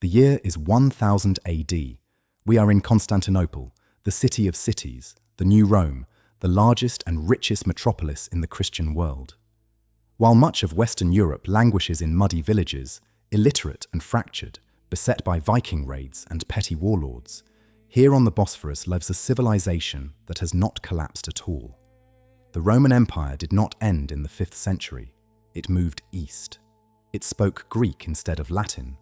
The year is 1000 AD. We are in Constantinople, the city of cities, the new Rome, the largest and richest metropolis in the Christian world. While much of Western Europe languishes in muddy villages, illiterate and fractured, beset by Viking raids and petty warlords, here on the Bosphorus lives a civilization that has not collapsed at all. The Roman Empire did not end in the 5th century. It moved east. It spoke Greek instead of Latin.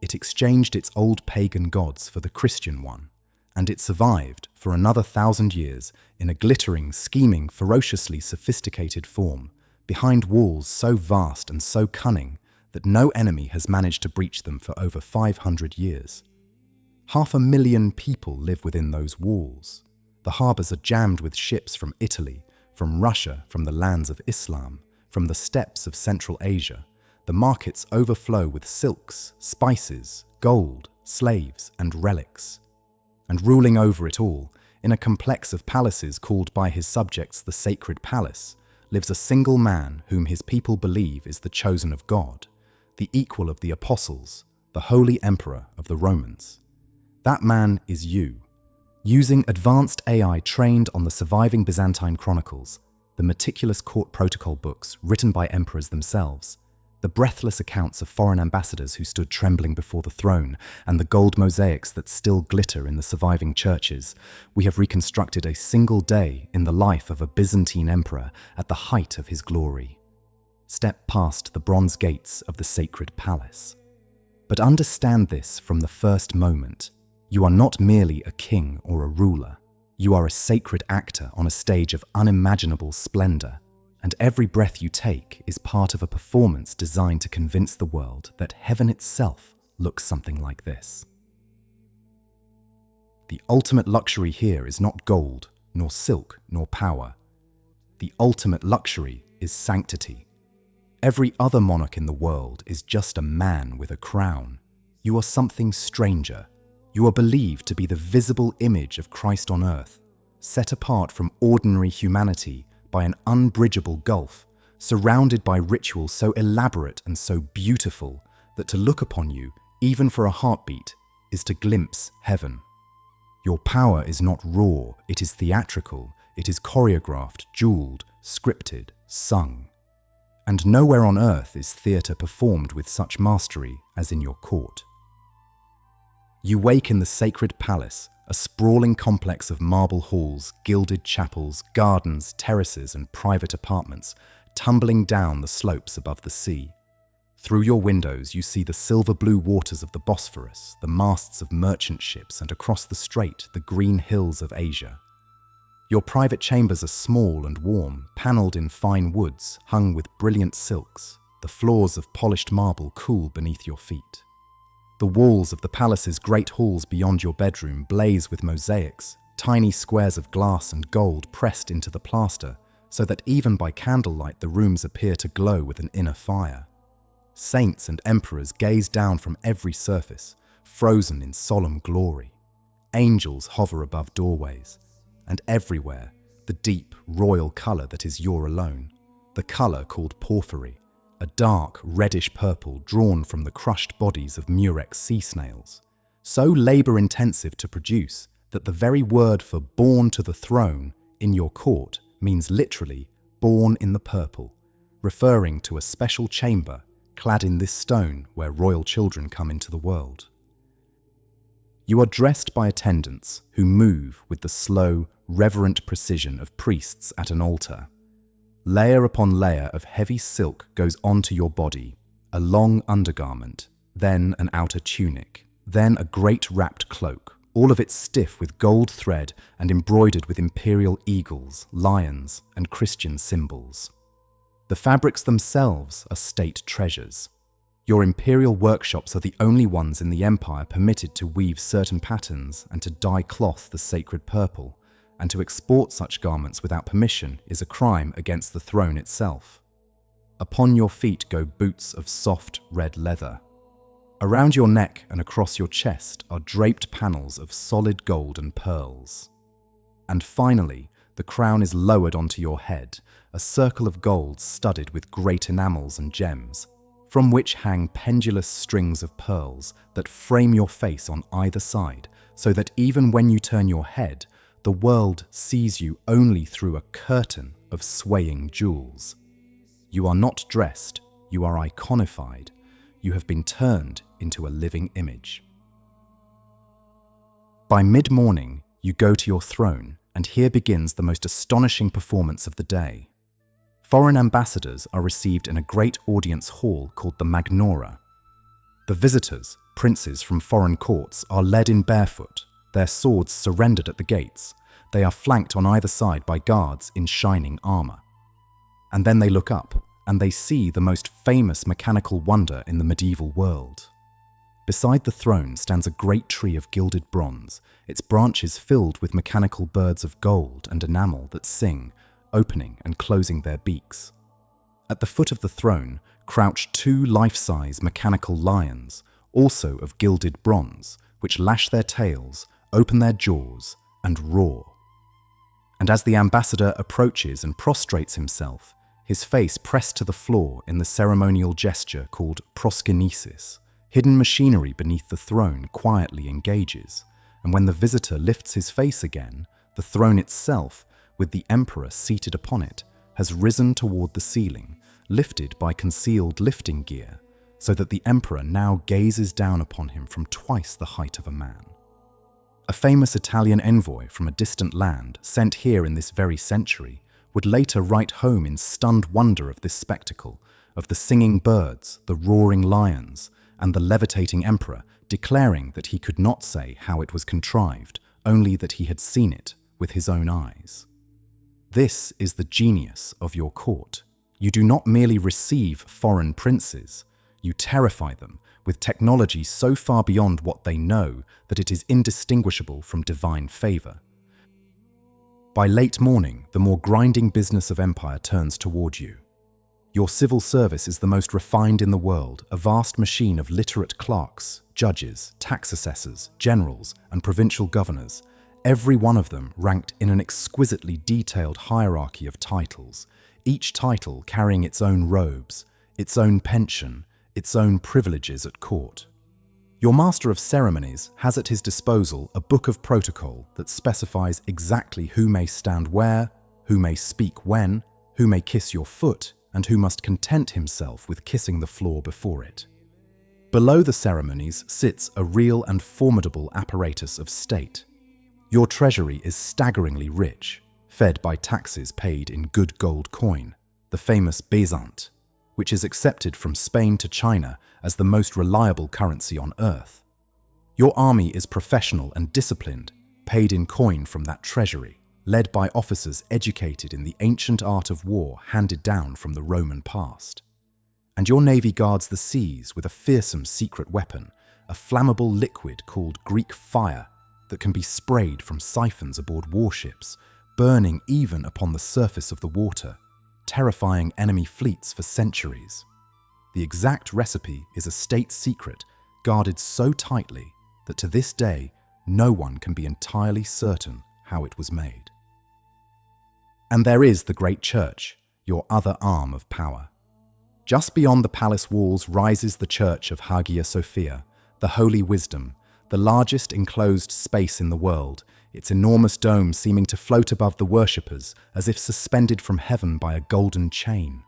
It exchanged its old pagan gods for the Christian one, and it survived for another 1,000 years in a glittering, scheming, ferociously sophisticated form, behind walls so vast and so cunning that no enemy has managed to breach them for over 500 years. 500,000 people live within those walls. The harbours are jammed with ships from Italy, from Russia, from the lands of Islam, from the steppes of Central Asia. The markets overflow with silks, spices, gold, slaves, and relics. And ruling over it all, in a complex of palaces called by his subjects the Sacred Palace, lives a single man whom his people believe is the chosen of God, the equal of the apostles, the holy emperor of the Romans. That man is you. Using advanced AI trained on the surviving Byzantine chronicles, the meticulous court protocol books written by emperors themselves, the breathless accounts of foreign ambassadors who stood trembling before the throne, and the gold mosaics that still glitter in the surviving churches, we have reconstructed a single day in the life of a Byzantine emperor at the height of his glory. Step past the bronze gates of the Sacred Palace. But understand this from the first moment. You are not merely a king or a ruler. You are a sacred actor on a stage of unimaginable splendor, and every breath you take is part of a performance designed to convince the world that heaven itself looks something like this. The ultimate luxury here is not gold, nor silk, nor power. The ultimate luxury is sanctity. Every other monarch in the world is just a man with a crown. You are something stranger. You are believed to be the visible image of Christ on earth, set apart from ordinary humanity by an unbridgeable gulf, surrounded by rituals so elaborate and so beautiful that to look upon you, even for a heartbeat, is to glimpse heaven. Your power is not raw, it is theatrical, it is choreographed, jeweled, scripted, sung. And nowhere on earth is theatre performed with such mastery as in your court. You wake in the Sacred Palace, a sprawling complex of marble halls, gilded chapels, gardens, terraces, and private apartments, tumbling down the slopes above the sea. Through your windows you see the silver-blue waters of the Bosphorus, the masts of merchant ships, and across the strait, the green hills of Asia. Your private chambers are small and warm, panelled in fine woods, hung with brilliant silks, the floors of polished marble cool beneath your feet. The walls of the palace's great halls beyond your bedroom blaze with mosaics, tiny squares of glass and gold pressed into the plaster, so that even by candlelight the rooms appear to glow with an inner fire. Saints and emperors gaze down from every surface, frozen in solemn glory. Angels hover above doorways, and everywhere, the deep, royal colour that is your alone, the colour called porphyry, a dark, reddish purple drawn from the crushed bodies of murex sea snails, so labour-intensive to produce that the very word for born to the throne in your court means literally born in the purple, referring to a special chamber clad in this stone where royal children come into the world. You are dressed by attendants who move with the slow, reverent precision of priests at an altar. Layer upon layer of heavy silk goes onto your body, a long undergarment, then an outer tunic, then a great wrapped cloak, all of it stiff with gold thread and embroidered with imperial eagles, lions, and Christian symbols. The fabrics themselves are state treasures. Your imperial workshops are the only ones in the empire permitted to weave certain patterns and to dye cloth the sacred purple, and to export such garments without permission is a crime against the throne itself. Upon your feet go boots of soft red leather. Around your neck and across your chest are draped panels of solid gold and pearls. And finally, the crown is lowered onto your head, a circle of gold studded with great enamels and gems, from which hang pendulous strings of pearls that frame your face on either side, so that even when you turn your head, the world sees you only through a curtain of swaying jewels. You are not dressed, you are iconified. You have been turned into a living image. By mid-morning, you go to your throne, and here begins the most astonishing performance of the day. Foreign ambassadors are received in a great audience hall called the Magnora. The visitors, princes from foreign courts, are led in barefoot, their swords surrendered at the gates. They are flanked on either side by guards in shining armor. And then they look up, and they see the most famous mechanical wonder in the medieval world. Beside the throne stands a great tree of gilded bronze, its branches filled with mechanical birds of gold and enamel that sing, opening and closing their beaks. At the foot of the throne crouch two life-size mechanical lions, also of gilded bronze, which lash their tails, open their jaws, and roar. And as the ambassador approaches and prostrates himself, his face pressed to the floor in the ceremonial gesture called proskynesis, hidden machinery beneath the throne quietly engages, and when the visitor lifts his face again, the throne itself, with the emperor seated upon it, has risen toward the ceiling, lifted by concealed lifting gear, so that the emperor now gazes down upon him from twice the height of a man. A famous Italian envoy from a distant land, sent here in this very century, would later write home in stunned wonder of this spectacle, of the singing birds, the roaring lions, and the levitating emperor, declaring that he could not say how it was contrived, only that he had seen it with his own eyes. This is the genius of your court. You do not merely receive foreign princes, you terrify them with technology so far beyond what they know that it is indistinguishable from divine favor. By late morning, the more grinding business of empire turns toward you. Your civil service is the most refined in the world, a vast machine of literate clerks, judges, tax assessors, generals, and provincial governors, every one of them ranked in an exquisitely detailed hierarchy of titles, each title carrying its own robes, its own pension, its own privileges at court. Your master of ceremonies has at his disposal a book of protocol that specifies exactly who may stand where, who may speak when, who may kiss your foot, and who must content himself with kissing the floor before it. Below the ceremonies sits a real and formidable apparatus of state. Your treasury is staggeringly rich, fed by taxes paid in good gold coin, the famous beset, which is accepted from Spain to China as the most reliable currency on earth. Your army is professional and disciplined, paid in coin from that treasury, led by officers educated in the ancient art of war handed down from the Roman past. And your navy guards the seas with a fearsome secret weapon, a flammable liquid called Greek fire that can be sprayed from siphons aboard warships, burning even upon the surface of the water, terrifying enemy fleets for centuries. The exact recipe is a state secret, guarded so tightly that to this day no one can be entirely certain how it was made. And there is the great church, your other arm of power. Just beyond the palace walls rises the church of Hagia Sophia, the Holy Wisdom, the largest enclosed space in the world, its enormous dome seeming to float above the worshippers as if suspended from heaven by a golden chain.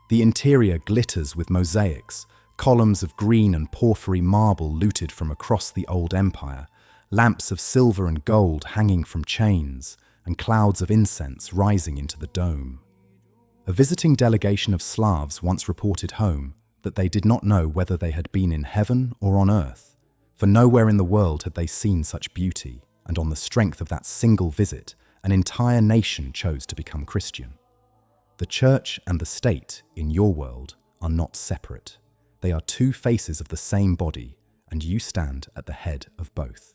The interior glitters with mosaics, columns of green and porphyry marble looted from across the old empire, lamps of silver and gold hanging from chains, and clouds of incense rising into the dome. A visiting delegation of Slavs once reported home that they did not know whether they had been in heaven or on earth, for nowhere in the world had they seen such beauty, and on the strength of that single visit, an entire nation chose to become Christian. The church and the state in your world are not separate. They are two faces of the same body, and you stand at the head of both.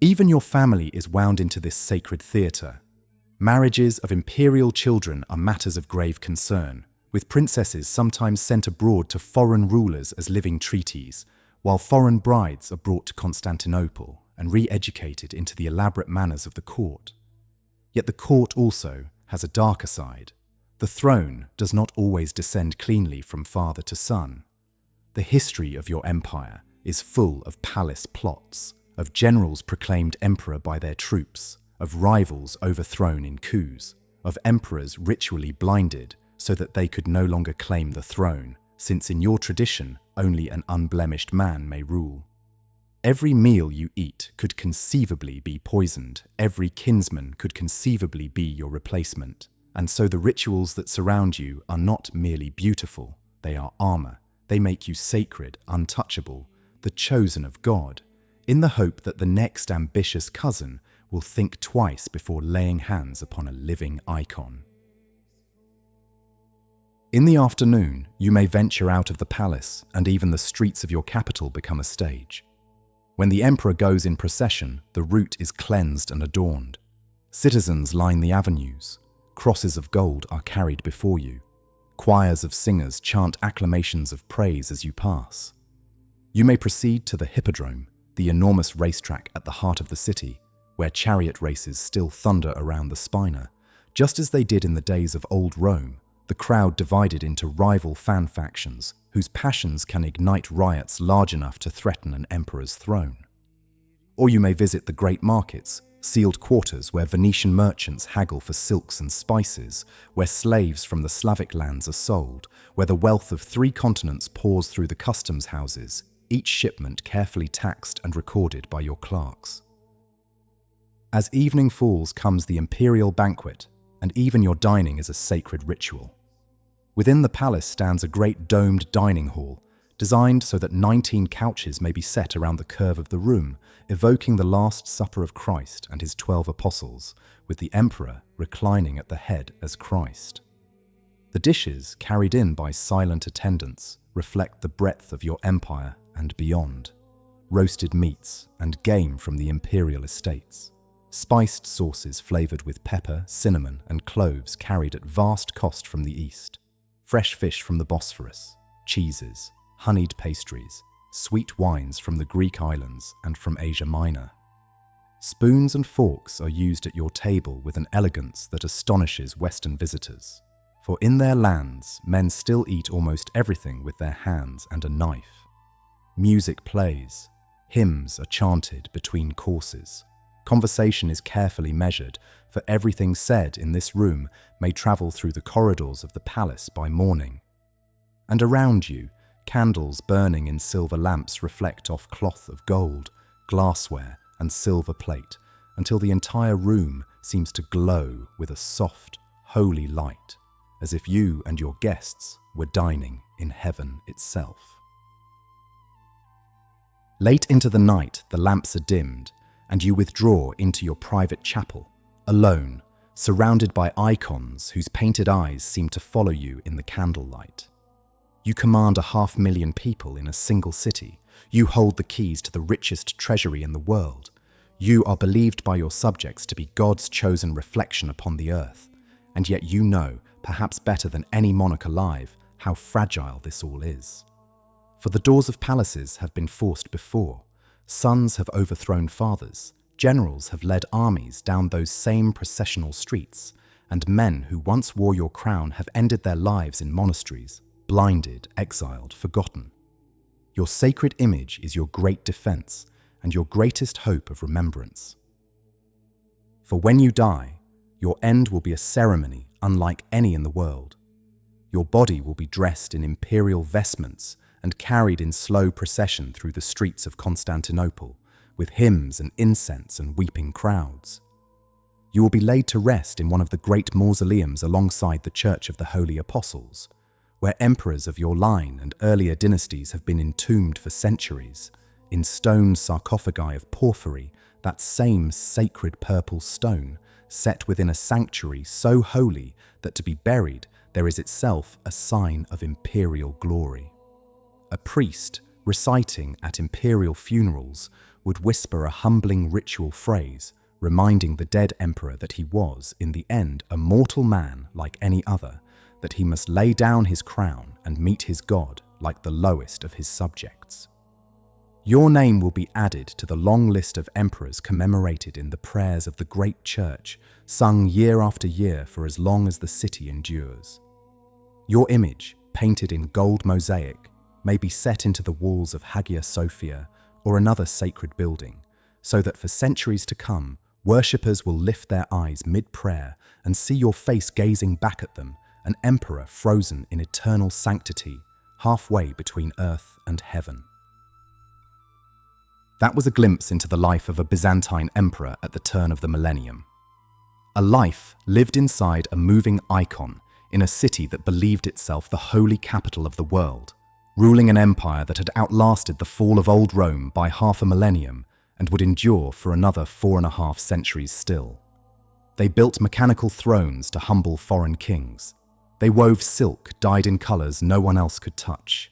Even your family is wound into this sacred theatre. Marriages of imperial children are matters of grave concern, with princesses sometimes sent abroad to foreign rulers as living treaties, while foreign brides are brought to Constantinople and re-educated into the elaborate manners of the court. Yet the court also has a darker side. The throne does not always descend cleanly from father to son. The history of your empire is full of palace plots, of generals proclaimed emperor by their troops, of rivals overthrown in coups, of emperors ritually blinded so that they could no longer claim the throne, since in your tradition only an unblemished man may rule. Every meal you eat could conceivably be poisoned, every kinsman could conceivably be your replacement, and so the rituals that surround you are not merely beautiful, they are armor. They make you sacred, untouchable, the chosen of God, in the hope that the next ambitious cousin will think twice before laying hands upon a living icon. In the afternoon, you may venture out of the palace, and even the streets of your capital become a stage. When the emperor goes in procession, the route is cleansed and adorned. Citizens line the avenues. Crosses of gold are carried before you. Choirs of singers chant acclamations of praise as you pass. You may proceed to the Hippodrome, the enormous racetrack at the heart of the city, where chariot races still thunder around the spina. Just as they did in the days of old Rome, the crowd divided into rival fan factions whose passions can ignite riots large enough to threaten an emperor's throne. Or you may visit the great markets, sealed quarters where Venetian merchants haggle for silks and spices, where slaves from the Slavic lands are sold, where the wealth of 3 continents pours through the customs houses, each shipment carefully taxed and recorded by your clerks. As evening falls comes the Imperial Banquet, and even your dining is a sacred ritual. Within the palace stands a great domed dining hall, designed so that 19 couches may be set around the curve of the room, evoking the Last Supper of Christ and his 12 apostles, with the emperor reclining at the head as Christ. The dishes, carried in by silent attendants, reflect the breadth of your empire and beyond. Roasted meats and game from the imperial estates. Spiced sauces flavored with pepper, cinnamon, and cloves carried at vast cost from the east. Fresh fish from the Bosphorus, cheeses, honeyed pastries, sweet wines from the Greek islands and from Asia Minor. Spoons and forks are used at your table with an elegance that astonishes Western visitors, for in their lands men still eat almost everything with their hands and a knife. Music plays, hymns are chanted between courses. Conversation is carefully measured, for everything said in this room may travel through the corridors of the palace by morning. And around you, candles burning in silver lamps reflect off cloth of gold, glassware, and silver plate, until the entire room seems to glow with a soft, holy light, as if you and your guests were dining in heaven itself. Late into the night, the lamps are dimmed, and you withdraw into your private chapel, alone, surrounded by icons whose painted eyes seem to follow you in the candlelight. You command 500,000 people in a single city. You hold the keys to the richest treasury in the world. You are believed by your subjects to be God's chosen reflection upon the earth, and yet you know, perhaps better than any monarch alive, how fragile this all is. For the doors of palaces have been forced before. Sons have overthrown fathers. Generals have led armies down those same processional streets, and men who once wore your crown have ended their lives in monasteries, blinded, exiled, forgotten. Your sacred image is your great defense and your greatest hope of remembrance. For when you die, your end will be a ceremony unlike any in the world. Your body will be dressed in imperial vestments and carried in slow procession through the streets of Constantinople, with hymns and incense and weeping crowds. You will be laid to rest in one of the great mausoleums alongside the Church of the Holy Apostles, where emperors of your line and earlier dynasties have been entombed for centuries, in stone sarcophagi of porphyry, that same sacred purple stone, set within a sanctuary so holy that to be buried there is itself a sign of imperial glory. A priest, reciting at imperial funerals, would whisper a humbling ritual phrase, reminding the dead emperor that he was, in the end, a mortal man like any other, that he must lay down his crown and meet his God like the lowest of his subjects. Your name will be added to the long list of emperors commemorated in the prayers of the Great Church, sung year after year for as long as the city endures. Your image, painted in gold mosaic, may be set into the walls of Hagia Sophia or another sacred building, so that for centuries to come, worshippers will lift their eyes mid-prayer and see your face gazing back at them, an emperor frozen in eternal sanctity, halfway between earth and heaven. That was a glimpse into the life of a Byzantine emperor at the turn of the millennium. A life lived inside a moving icon in a city that believed itself the holy capital of the world, ruling an empire that had outlasted the fall of old Rome by half a millennium and would endure for another 4.5 centuries still. They built mechanical thrones to humble foreign kings. They wove silk dyed in colors no one else could touch.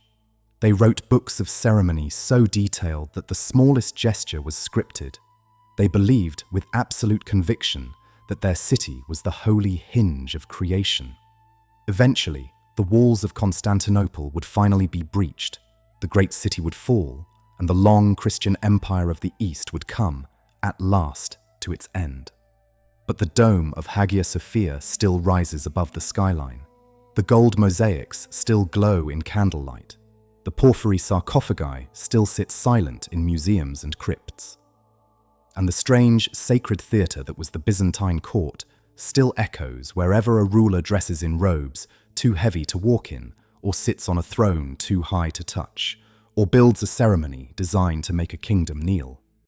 They wrote books of ceremony so detailed that the smallest gesture was scripted. They believed with absolute conviction that their city was the holy hinge of creation. Eventually, the walls of Constantinople would finally be breached, the great city would fall, and the long Christian empire of the East would come, at last, to its end. But the dome of Hagia Sophia still rises above the skyline. The gold mosaics still glow in candlelight. The porphyry sarcophagi still sit silent in museums and crypts. And the strange, sacred theatre that was the Byzantine court still echoes wherever a ruler dresses in robes too heavy to walk in, or sits on a throne too high to touch, or builds a ceremony designed to make a kingdom kneel.